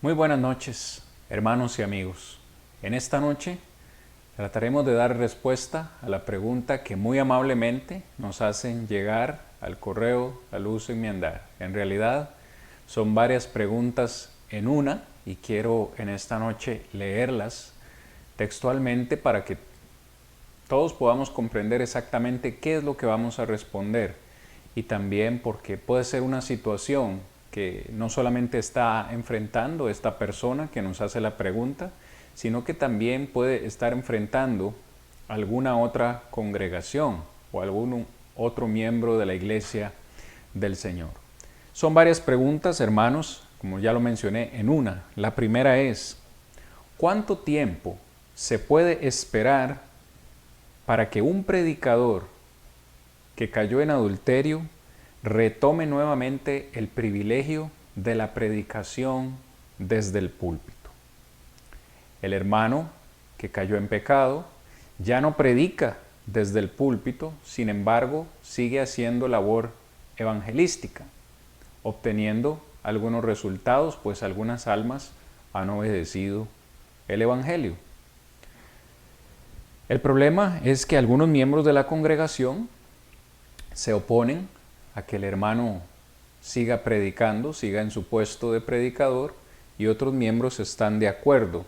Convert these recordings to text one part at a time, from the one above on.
Muy buenas noches, hermanos y amigos. En esta noche trataremos de dar respuesta a la pregunta que muy amablemente nos hacen llegar al correo La Luz en mi Andar. En realidad son varias preguntas en una y quiero en esta noche leerlas textualmente para que todos podamos comprender exactamente qué es lo que vamos a responder y también porque puede ser una situación que no solamente está enfrentando esta persona que nos hace la pregunta, sino que también puede estar enfrentando alguna otra congregación o algún otro miembro de la iglesia del Señor. Son varias preguntas, hermanos, como ya lo mencioné en una. La primera es, ¿cuánto tiempo se puede esperar para que un predicador que cayó en adulterio retome nuevamente el privilegio de la predicación desde el púlpito? El hermano que cayó en pecado ya no predica desde el púlpito, sin embargo, sigue haciendo labor evangelística, obteniendo algunos resultados, pues algunas almas han obedecido el evangelio. El problema es que algunos miembros de la congregación se oponen a que el hermano siga predicando, siga en su puesto de predicador, y otros miembros están de acuerdo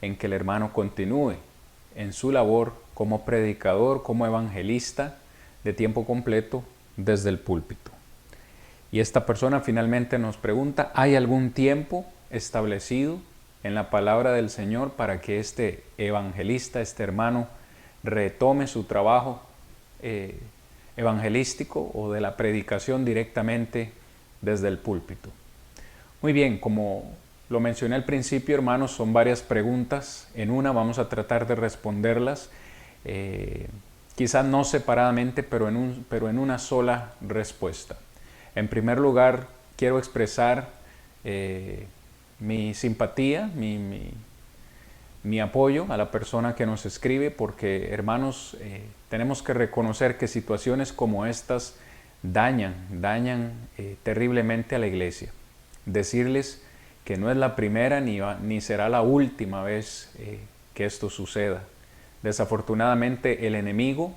en que el hermano continúe en su labor como predicador, como evangelista de tiempo completo desde el púlpito. Y esta persona finalmente nos pregunta, ¿hay algún tiempo establecido en la palabra del Señor para que este evangelista, este hermano, retome su trabajo evangelístico o de la predicación directamente desde el púlpito? Muy bien, como lo mencioné al principio, hermanos, son varias preguntas. En una vamos a tratar de responderlas, quizás no separadamente, pero en una sola respuesta. En primer lugar, quiero expresar mi simpatía, mi apoyo a la persona que nos escribe, porque, hermanos, tenemos que reconocer que situaciones como estas dañan terriblemente a la iglesia. Decirles que no es la primera ni será la última vez que esto suceda. Desafortunadamente, el enemigo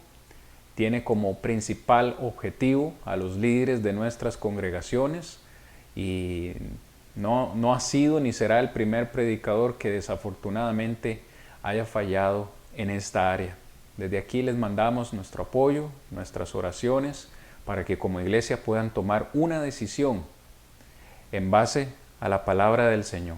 tiene como principal objetivo a los líderes de nuestras congregaciones y no ha sido ni será el primer predicador que desafortunadamente haya fallado en esta área. Desde aquí les mandamos nuestro apoyo, nuestras oraciones, para que como iglesia puedan tomar una decisión en base a la palabra del Señor.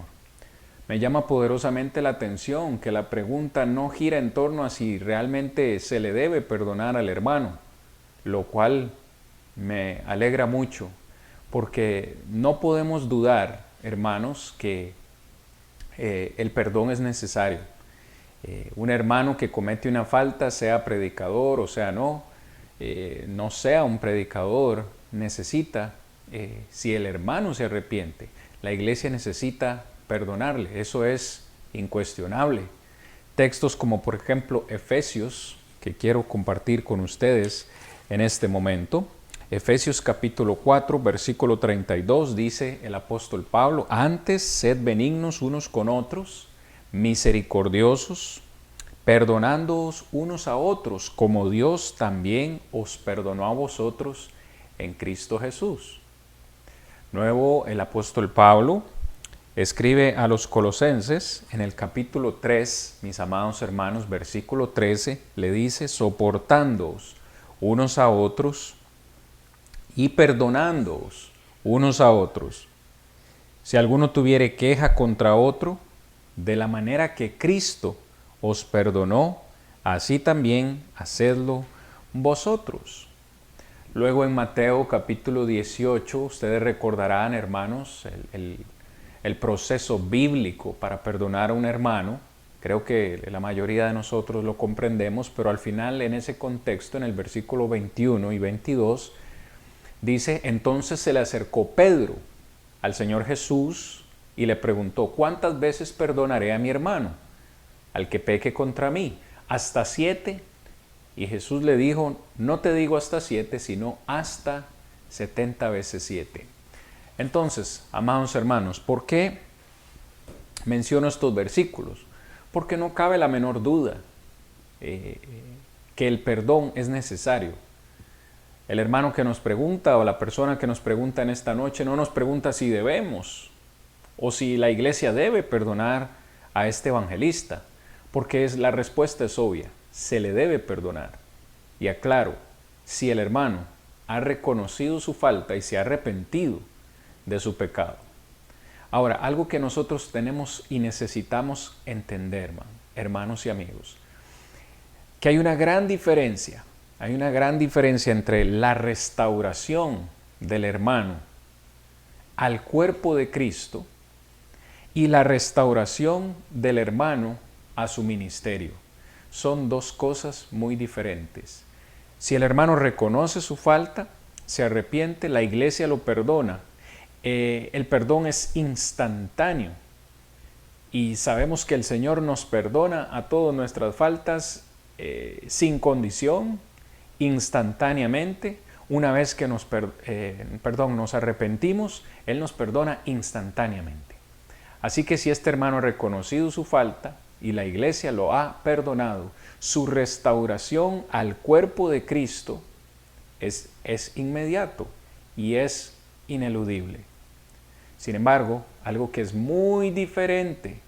Me llama poderosamente la atención que la pregunta no gira en torno a si realmente se le debe perdonar al hermano, lo cual me alegra mucho, porque no podemos dudar, hermanos, que el perdón es necesario. Un hermano que comete una falta, sea predicador o sea no sea un predicador, necesita, si el hermano se arrepiente, la iglesia necesita perdonarle. Eso es incuestionable. Textos como por ejemplo Efesios, que quiero compartir con ustedes en este momento. Efesios capítulo 4, versículo 32, dice el apóstol Pablo, antes sed benignos unos con otros, misericordiosos, perdonándoos unos a otros, como Dios también os perdonó a vosotros en Cristo Jesús. Luego el apóstol Pablo escribe a los colosenses en el capítulo 3, mis amados hermanos, versículo 13, le dice, soportándoos unos a otros y perdonándoos unos a otros. Si alguno tuviere queja contra otro, de la manera que Cristo os perdonó, así también hacedlo vosotros. Luego en Mateo capítulo 18, ustedes recordarán, hermanos, el proceso bíblico para perdonar a un hermano. Creo que la mayoría de nosotros lo comprendemos, pero al final en ese contexto, en el versículo 21 y 22, dice, entonces se le acercó Pedro al Señor Jesús y le preguntó, ¿cuántas veces perdonaré a mi hermano, al que peque contra mí? ¿Hasta 7? Y Jesús le dijo, no te digo hasta 7, sino hasta 70 veces 7. Entonces, amados hermanos, ¿por qué menciono estos versículos? Porque no cabe la menor duda que el perdón es necesario. El hermano que nos pregunta o la persona que nos pregunta en esta noche no nos pregunta si debemos o si la iglesia debe perdonar a este evangelista, porque la respuesta es obvia, se le debe perdonar. Y aclaro, si el hermano ha reconocido su falta y se ha arrepentido de su pecado. Ahora, algo que nosotros tenemos y necesitamos entender, hermanos y amigos, que hay una gran diferencia entre la restauración del hermano al cuerpo de Cristo y la restauración del hermano a su ministerio. Son dos cosas muy diferentes. Si el hermano reconoce su falta, se arrepiente, la iglesia lo perdona. El perdón es instantáneo y sabemos que el Señor nos perdona a todas nuestras faltas sin condición, instantáneamente. Una vez que nos arrepentimos, Él nos perdona instantáneamente. Así que si este hermano ha reconocido su falta y la iglesia lo ha perdonado, su restauración al cuerpo de Cristo es inmediato y es ineludible. Sin embargo, algo que es muy diferente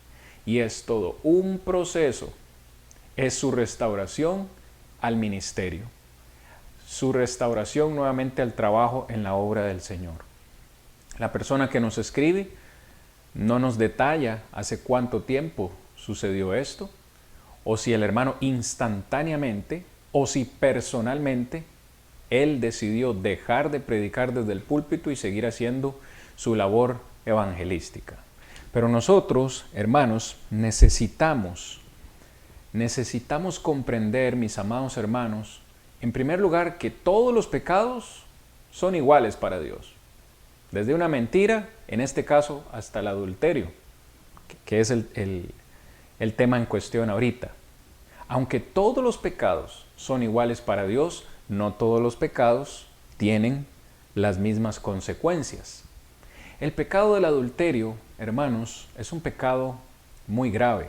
y es todo un proceso, es su restauración al ministerio, su restauración nuevamente al trabajo en la obra del Señor. La persona que nos escribe no nos detalla hace cuánto tiempo sucedió esto, o si el hermano instantáneamente, o si personalmente, él decidió dejar de predicar desde el púlpito y seguir haciendo su labor evangelística. Pero nosotros, hermanos, necesitamos comprender, mis amados hermanos, en primer lugar, que todos los pecados son iguales para Dios. Desde una mentira, en este caso, hasta el adulterio, que es el tema en cuestión ahorita. Aunque todos los pecados son iguales para Dios, no todos los pecados tienen las mismas consecuencias. El pecado del adulterio, hermanos, es un pecado muy grave.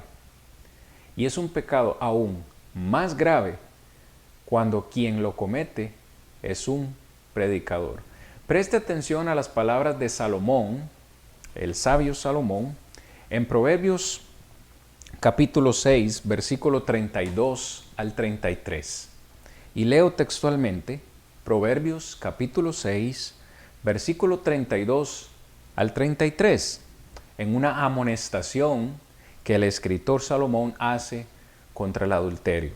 Y es un pecado aún más grave cuando quien lo comete es un predicador. Preste atención a las palabras de Salomón, el sabio Salomón, en Proverbios capítulo 6, versículo 32 al 33. Y leo textualmente, Proverbios capítulo 6, versículo 32 al 33, en una amonestación que el escritor Salomón hace contra el adulterio.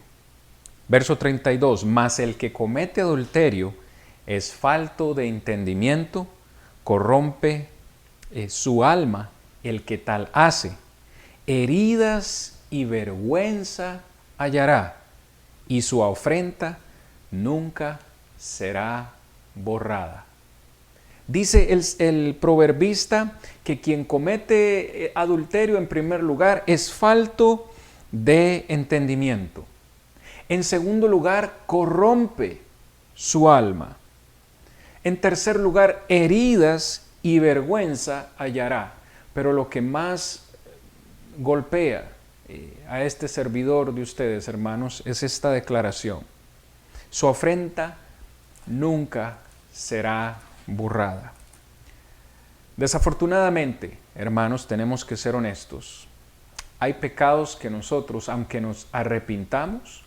Verso 32, mas el que comete adulterio es falto de entendimiento, corrompe su alma el que tal hace. Heridas y vergüenza hallará, y su afrenta nunca será borrada. Dice el proverbista que quien comete adulterio en primer lugar es falto de entendimiento. En segundo lugar, corrompe su alma. En tercer lugar, heridas y vergüenza hallará. Pero lo que más golpea a este servidor de ustedes, hermanos, es esta declaración. Su afrenta nunca será borrada. Desafortunadamente, hermanos, tenemos que ser honestos. Hay pecados que nosotros, aunque nos arrepintamos,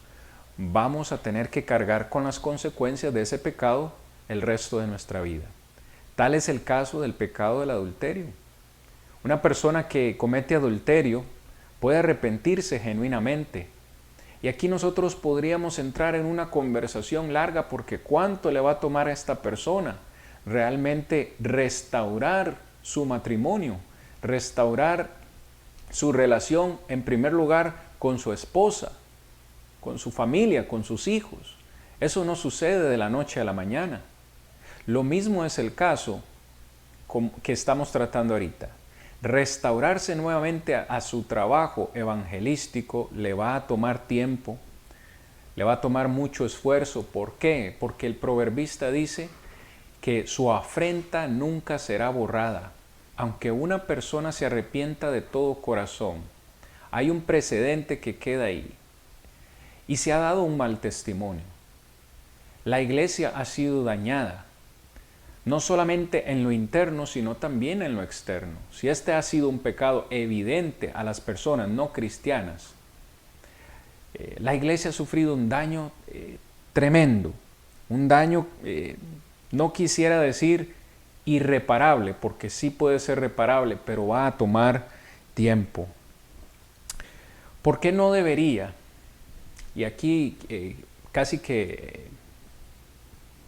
vamos a tener que cargar con las consecuencias de ese pecado el resto de nuestra vida. Tal es el caso del pecado del adulterio. Una persona que comete adulterio puede arrepentirse genuinamente. Y aquí nosotros podríamos entrar en una conversación larga porque ¿cuánto le va a tomar a esta persona realmente restaurar su matrimonio, restaurar su relación en primer lugar con su esposa, con su familia, con sus hijos? Eso no sucede de la noche a la mañana. Lo mismo es el caso que estamos tratando ahorita. Restaurarse nuevamente a su trabajo evangelístico le va a tomar tiempo, le va a tomar mucho esfuerzo. ¿Por qué? Porque el proverbista dice que su afrenta nunca será borrada. aunque una persona se arrepienta de todo corazón, hay un precedente que queda ahí y se ha dado un mal testimonio. La iglesia ha sido dañada, no solamente en lo interno, sino también en lo externo. Si este ha sido un pecado evidente a las personas no cristianas, la iglesia ha sufrido un daño tremendo, un daño, no quisiera decir irreparable, porque sí puede ser reparable, pero va a tomar tiempo. ¿Por qué no debería? Y aquí casi que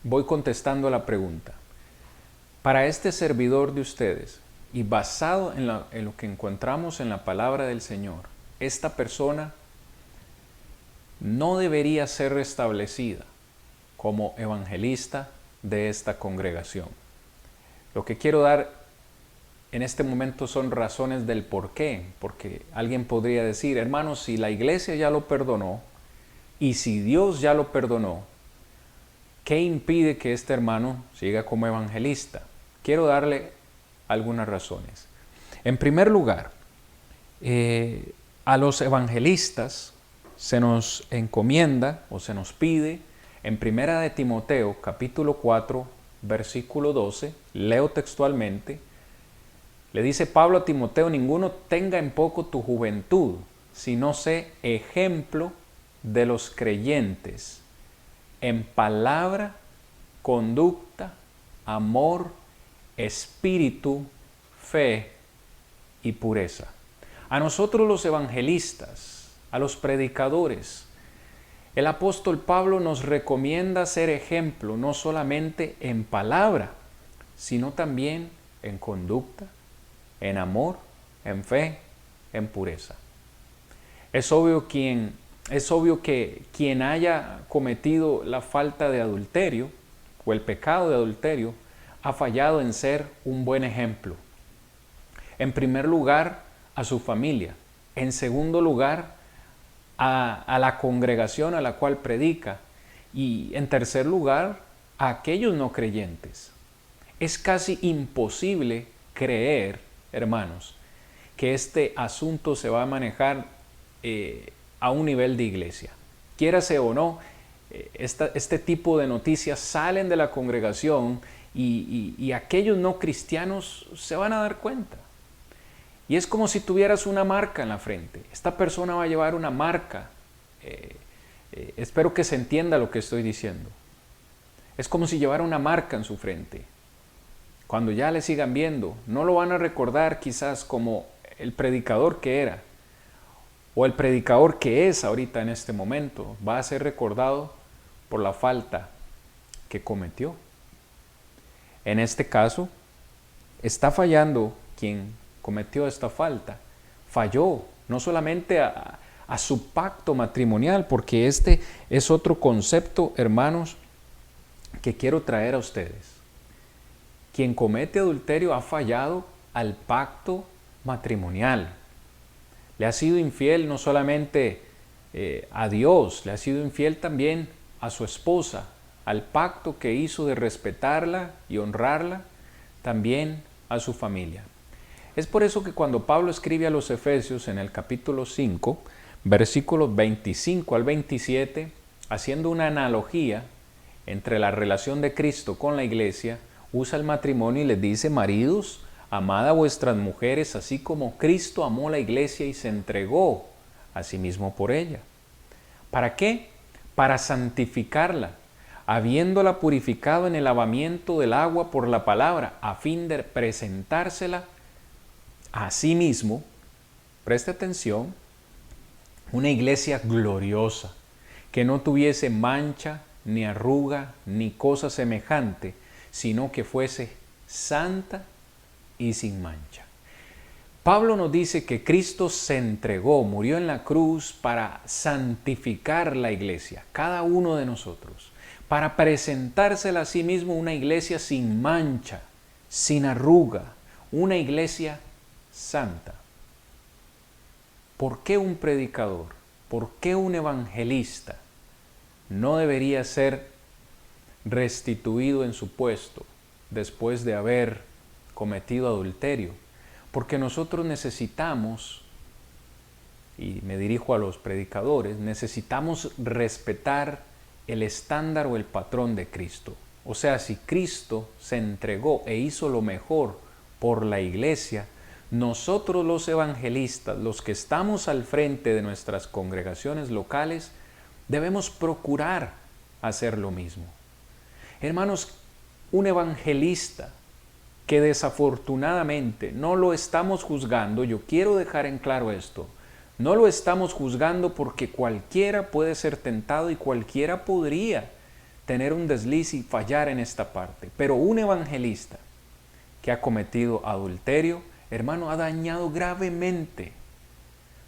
voy contestando a la pregunta. Para este servidor de ustedes, y basado en lo que encontramos en la palabra del Señor, esta persona no debería ser restablecida como evangelista de esta congregación. Lo que quiero dar en este momento son razones del por qué, porque alguien podría decir, hermanos, si la iglesia ya lo perdonó y si Dios ya lo perdonó, ¿qué impide que este hermano siga como evangelista? Quiero darle algunas razones. En primer lugar, a los evangelistas se nos encomienda o se nos pide en Primera de Timoteo, capítulo 4, versículo 12, leo textualmente, le dice Pablo a Timoteo, ninguno tenga en poco tu juventud, sino sé ejemplo de los creyentes en palabra, conducta, amor, espíritu, fe y pureza. A nosotros los evangelistas, a los predicadores, el apóstol Pablo nos recomienda ser ejemplo no solamente en palabra, sino también en conducta, en amor, en fe, en pureza. Es obvio que quien haya cometido la falta de adulterio o el pecado de adulterio ha fallado en ser un buen ejemplo. En primer lugar, a su familia. En segundo lugar, a la congregación a la cual predica. Y en tercer lugar, a aquellos no creyentes. Es casi imposible creer, hermanos, que este asunto se va a manejar a un nivel de iglesia. Quiérase o no, este tipo de noticias salen de la congregación y aquellos no cristianos se van a dar cuenta. Y es como si tuvieras una marca en la frente. Esta persona va a llevar una marca. Espero que se entienda lo que estoy diciendo. Es como si llevara una marca en su frente. Cuando ya le sigan viendo, no lo van a recordar quizás como el predicador que era o el predicador que es ahorita en este momento. Va a ser recordado por la falta que cometió. En este caso, está fallando quien cometió esta falta. Falló no solamente a su pacto matrimonial, porque este es otro concepto, hermanos, que quiero traer a ustedes. Quien comete adulterio ha fallado al pacto matrimonial. Le ha sido infiel no solamente a Dios, le ha sido infiel también a su esposa, al pacto que hizo de respetarla y honrarla, también a su familia. Es por eso que cuando Pablo escribe a los Efesios en el capítulo 5, versículos 25 al 27, haciendo una analogía entre la relación de Cristo con la iglesia, usa el matrimonio y les dice, maridos, amad a vuestras mujeres, así como Cristo amó la iglesia y se entregó a sí mismo por ella. ¿Para qué? Para santificarla, habiéndola purificado en el lavamiento del agua por la palabra, a fin de presentársela a sí mismo, preste atención, una iglesia gloriosa, que no tuviese mancha, ni arruga, ni cosa semejante, sino que fuese santa y sin mancha. Pablo nos dice que Cristo se entregó, murió en la cruz para santificar la iglesia, cada uno de nosotros, para presentársela a sí mismo una iglesia sin mancha, sin arruga, una iglesia santa. ¿Por qué un predicador, por qué un evangelista no debería ser restituido en su puesto después de haber cometido adulterio, porque nosotros necesitamos, y me dirijo a los predicadores, necesitamos respetar el estándar o el patrón de Cristo. O sea, si Cristo se entregó e hizo lo mejor por la iglesia, nosotros los evangelistas, los que estamos al frente de nuestras congregaciones locales, debemos procurar hacer lo mismo. Hermanos, un evangelista que desafortunadamente no lo estamos juzgando, yo quiero dejar en claro esto, no lo estamos juzgando porque cualquiera puede ser tentado y cualquiera podría tener un desliz y fallar en esta parte. Pero un evangelista que ha cometido adulterio, hermano, ha dañado gravemente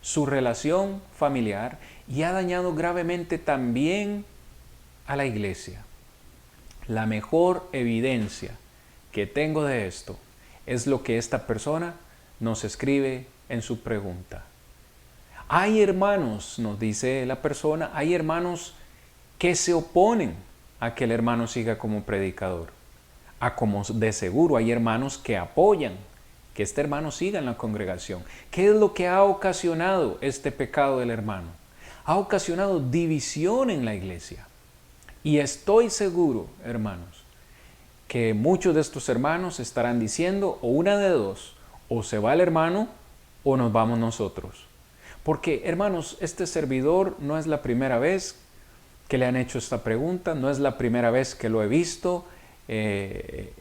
su relación familiar y ha dañado gravemente también a la iglesia. La mejor evidencia que tengo de esto es lo que esta persona nos escribe en su pregunta. Hay hermanos, nos dice la persona, hay hermanos que se oponen a que el hermano siga como predicador. Como de seguro hay hermanos que apoyan que este hermano siga en la congregación. ¿Qué es lo que ha ocasionado este pecado del hermano? Ha ocasionado división en la iglesia. Y estoy seguro, hermanos, que muchos de estos hermanos estarán diciendo o una de dos, o se va el hermano o nos vamos nosotros. Porque, hermanos, este servidor no es la primera vez que le han hecho esta pregunta, no es la primera vez que lo he visto en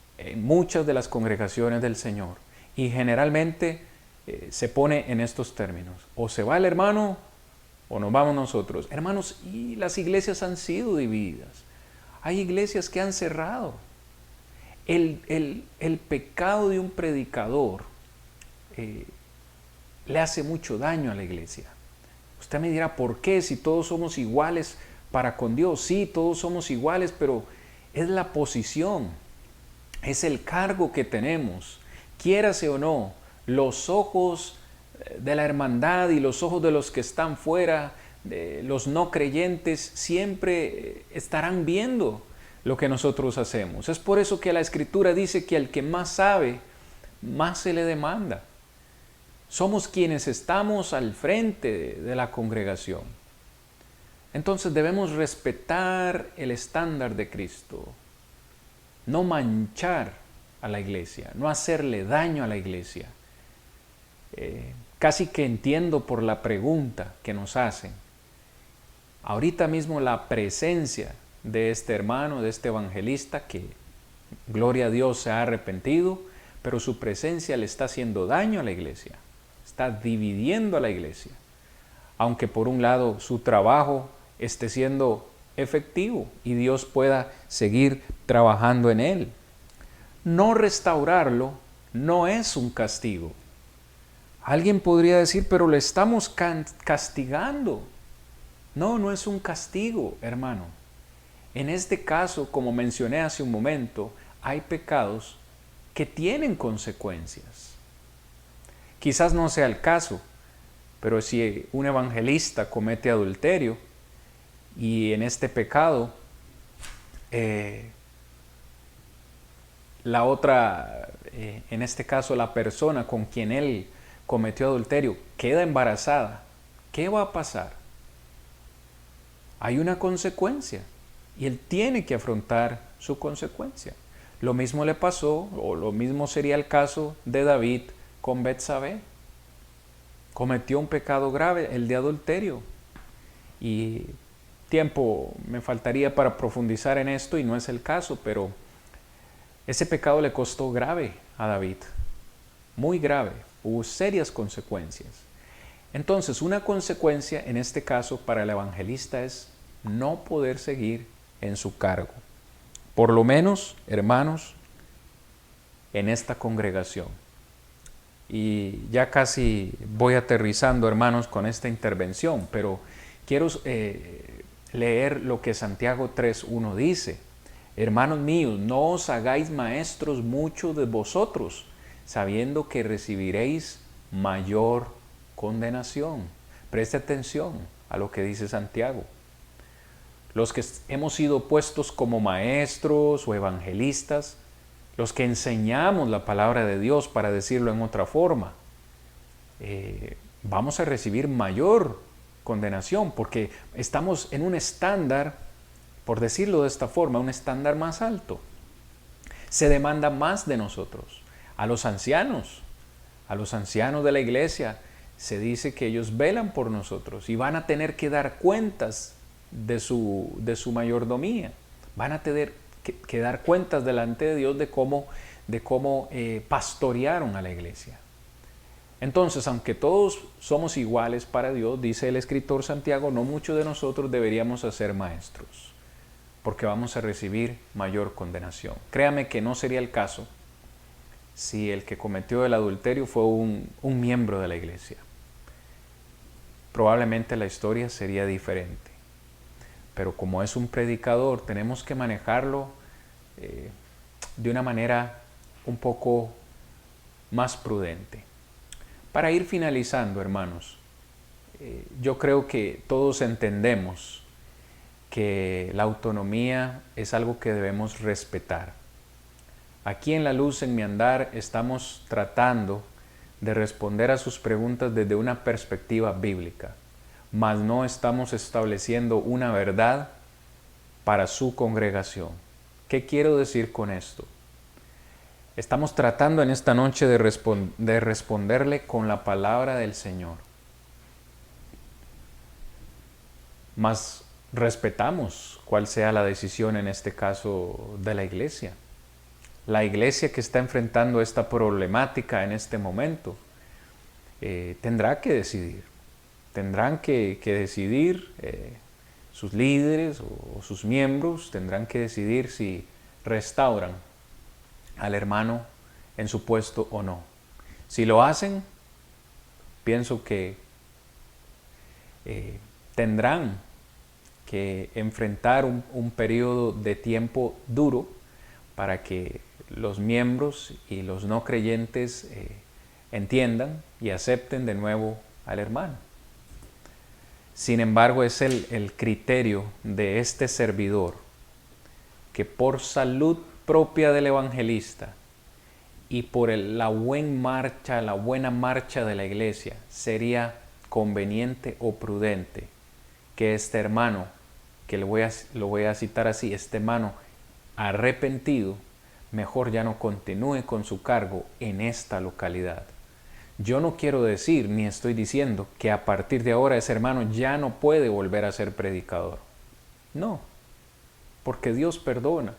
muchas de las congregaciones del Señor. Y generalmente se pone en estos términos, o se va el hermano o nos vamos nosotros. Hermanos, y las iglesias han sido divididas. Hay iglesias que han cerrado. El pecado de un predicador le hace mucho daño a la iglesia. Usted me dirá, ¿por qué? Si todos somos iguales para con Dios. Sí, todos somos iguales, pero es la posición, es el cargo que tenemos. Quiérase o no, los ojos de la hermandad y los ojos de los que están fuera, de los no creyentes, siempre estarán viendo lo que nosotros hacemos. Es por eso que la Escritura dice que al que más sabe, más se le demanda. Somos quienes estamos al frente de la congregación. Entonces debemos respetar el estándar de Cristo, no manchar a la iglesia, no hacerle daño a la iglesia. Casi que entiendo por la pregunta que nos hacen. Ahorita mismo la presencia de este hermano, de este evangelista que, gloria a Dios, se ha arrepentido, pero su presencia le está haciendo daño a la iglesia, está dividiendo a la iglesia. Aunque por un lado su trabajo esté siendo efectivo y Dios pueda seguir trabajando en él. No restaurarlo no es un castigo. Alguien podría decir, pero le estamos castigando. No, no es un castigo, hermano. En este caso, como mencioné hace un momento, hay pecados que tienen consecuencias. Quizás no sea el caso, pero si un evangelista comete adulterio y en este pecado la otra, en este caso la persona con quien él cometió adulterio, queda embarazada, ¿qué va a pasar? Hay una consecuencia y él tiene que afrontar su consecuencia. Lo mismo le pasó, o lo mismo sería el caso de David con Betsabé. Cometió un pecado grave, el de adulterio. Y tiempo me faltaría para profundizar en esto y no es el caso, pero ese pecado le costó grave a David, muy grave, hubo serias consecuencias. Entonces, una consecuencia en este caso para el evangelista es no poder seguir en su cargo. Por lo menos, hermanos, en esta congregación. Y ya casi voy aterrizando, hermanos, con esta intervención, pero quiero leer lo que Santiago 3:1 dice. Hermanos míos, no os hagáis maestros muchos de vosotros, sabiendo que recibiréis mayor condenación. Preste atención a lo que dice Santiago. Los que hemos sido puestos como maestros o evangelistas, los que enseñamos la palabra de Dios, para decirlo en otra forma, vamos a recibir mayor condenación, porque estamos en un estándar, por decirlo de esta forma, un estándar más alto. Se demanda más de nosotros. A los ancianos de la iglesia, se dice que ellos velan por nosotros y van a tener que dar cuentas de su mayordomía. Van a tener que dar cuentas delante de Dios de cómo pastorearon a la iglesia. Entonces, aunque todos somos iguales para Dios, dice el escritor Santiago, no muchos de nosotros deberíamos ser maestros, porque vamos a recibir mayor condenación. Créame que no sería el caso si el que cometió el adulterio fue un miembro de la iglesia. Probablemente la historia sería diferente. Pero como es un predicador, tenemos que manejarlo de una manera un poco más prudente. Para ir finalizando, hermanos, yo creo que todos entendemos que la autonomía es algo que debemos respetar. Aquí en La Luz en mi Andar estamos tratando de responder a sus preguntas desde una perspectiva bíblica, mas no estamos estableciendo una verdad para su congregación. ¿Qué quiero decir con esto? Estamos tratando en esta noche de responderle con la palabra del Señor. Mas respetamos cuál sea la decisión en este caso de la iglesia. La iglesia que está enfrentando esta problemática en este momento tendrá que decidir. Tendrán que decidir sus líderes o sus miembros, tendrán que decidir si restauran al hermano en su puesto o no. Si lo hacen, pienso que tendrán que enfrentar un periodo de tiempo duro para que los miembros y los no creyentes entiendan y acepten de nuevo al hermano. Sin embargo, es el criterio de este servidor que por salud propia del evangelista y por la buena marcha de la iglesia, sería conveniente o prudente que este hermano, que lo voy a citar así, este hermano arrepentido, mejor ya no continúe con su cargo en esta localidad. Yo no quiero decir, ni estoy diciendo, que a partir de ahora ese hermano ya no puede volver a ser predicador. No, porque Dios perdona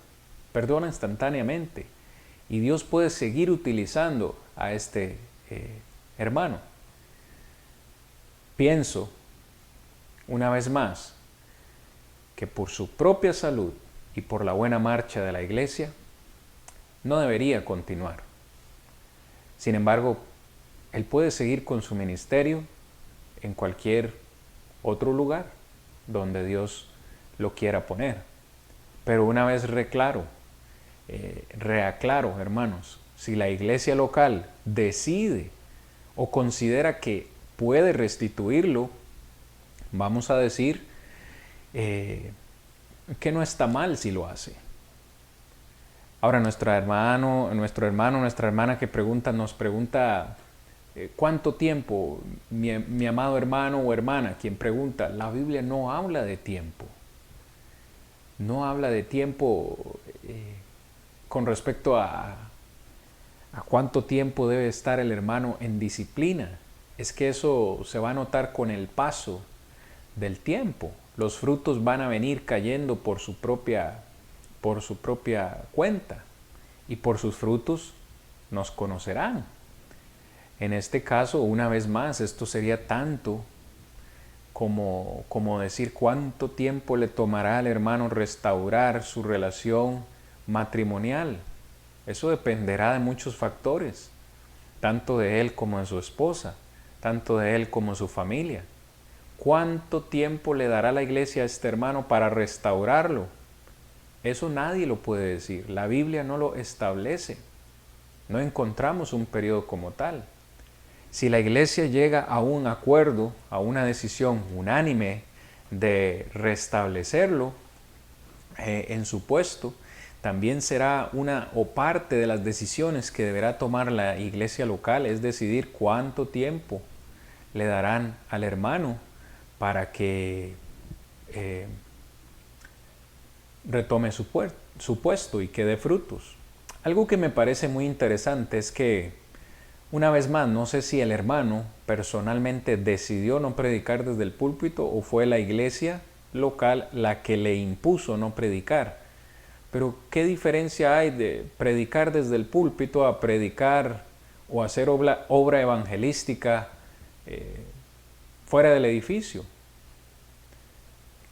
instantáneamente. Y Dios puede seguir utilizando a este hermano. Pienso, una vez más, que por su propia salud y por la buena marcha de la iglesia, no debería continuar. Sin embargo, él puede seguir con su ministerio en cualquier otro lugar donde Dios lo quiera poner. Pero una vez reaclaro, hermanos, si la iglesia local decide o considera que puede restituirlo, vamos a decir que no está mal si lo hace. Ahora nuestra hermana que nos pregunta ¿cuánto tiempo? Mi amado hermano o hermana, quien pregunta, la Biblia no habla de tiempo. No habla de tiempo con respecto a cuánto tiempo debe estar el hermano en disciplina. Es que eso se va a notar con el paso del tiempo. Los frutos van a venir cayendo por su propia cuenta, y por sus frutos nos conocerán. En este caso, una vez más, esto sería tanto como decir cuánto tiempo le tomará al hermano restaurar su relación matrimonial. Eso dependerá de muchos factores, tanto de él como de su esposa, tanto de él como de su familia. ¿Cuánto tiempo le dará la iglesia a este hermano para restaurarlo? Eso nadie lo puede decir. La Biblia no lo establece. No encontramos un periodo como tal. Si la iglesia llega a un acuerdo, a una decisión unánime de restablecerlo en su puesto, también será una o parte de las decisiones que deberá tomar la iglesia local, es decidir cuánto tiempo le darán al hermano para que retome su puesto y que dé frutos. Algo que me parece muy interesante es que, una vez más, no sé si el hermano personalmente decidió no predicar desde el púlpito o fue la iglesia local la que le impuso no predicar. Pero ¿qué diferencia hay de predicar desde el púlpito a predicar o hacer obra evangelística fuera del edificio?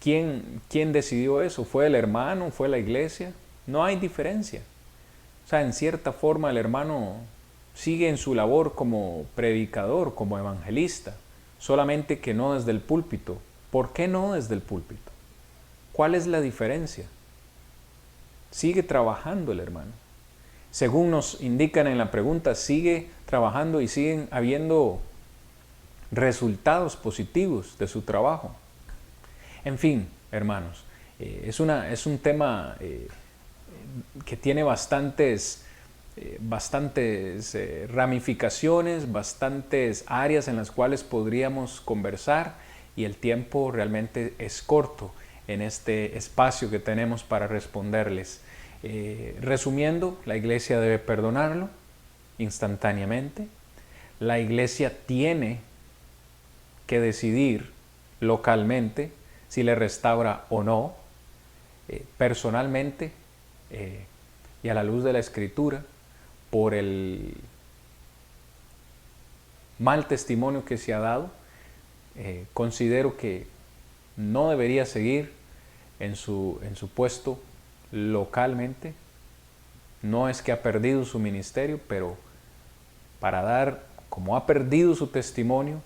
¿Quién decidió eso? ¿Fue el hermano? ¿Fue la iglesia? No hay diferencia. O sea, en cierta forma el hermano sigue en su labor como predicador, como evangelista, solamente que no desde el púlpito. ¿Por qué no desde el púlpito? ¿Cuál es la diferencia? Sigue trabajando el hermano. Según nos indican en la pregunta, sigue trabajando y siguen habiendo resultados positivos de su trabajo. En fin, hermanos, es un tema que tiene bastantes ramificaciones, bastantes áreas en las cuales podríamos conversar, y el tiempo realmente es corto en este espacio que tenemos para responderles. Resumiendo, la iglesia debe perdonarlo instantáneamente. La iglesia tiene que decidir localmente si le restaura o no, personalmente y a la luz de la Escritura, por el mal testimonio que se ha dado. Considero que no debería seguir en su puesto localmente. No es que ha perdido su ministerio, pero como ha perdido su testimonio,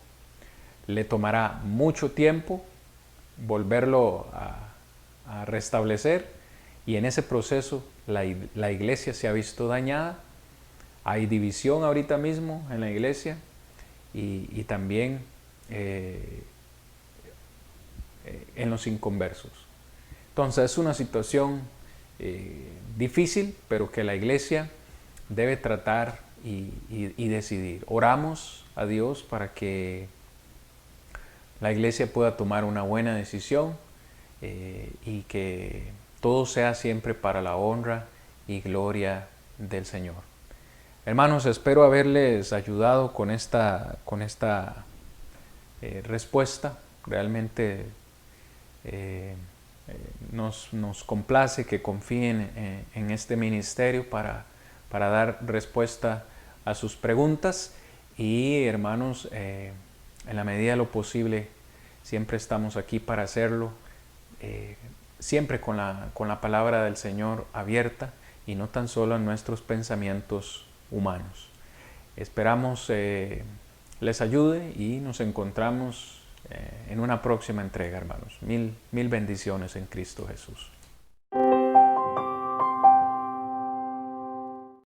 le tomará mucho tiempo volverlo a restablecer, y en ese proceso la iglesia se ha visto dañada. Hay división ahorita mismo en la iglesia y también en los inconversos. Entonces es una situación difícil, pero que la iglesia debe tratar y decidir. Oramos a Dios para que la iglesia pueda tomar una buena decisión y que todo sea siempre para la honra y gloria del Señor. Hermanos, espero haberles ayudado con esta respuesta. Realmente nos complace que confíen en este ministerio para dar respuesta a sus preguntas, y hermanos, en la medida de lo posible, siempre estamos aquí para hacerlo, siempre con la palabra del Señor abierta y no tan solo en nuestros pensamientos humanos. Esperamos les ayude y nos encontramos en una próxima entrega, hermanos. Mil bendiciones en Cristo Jesús.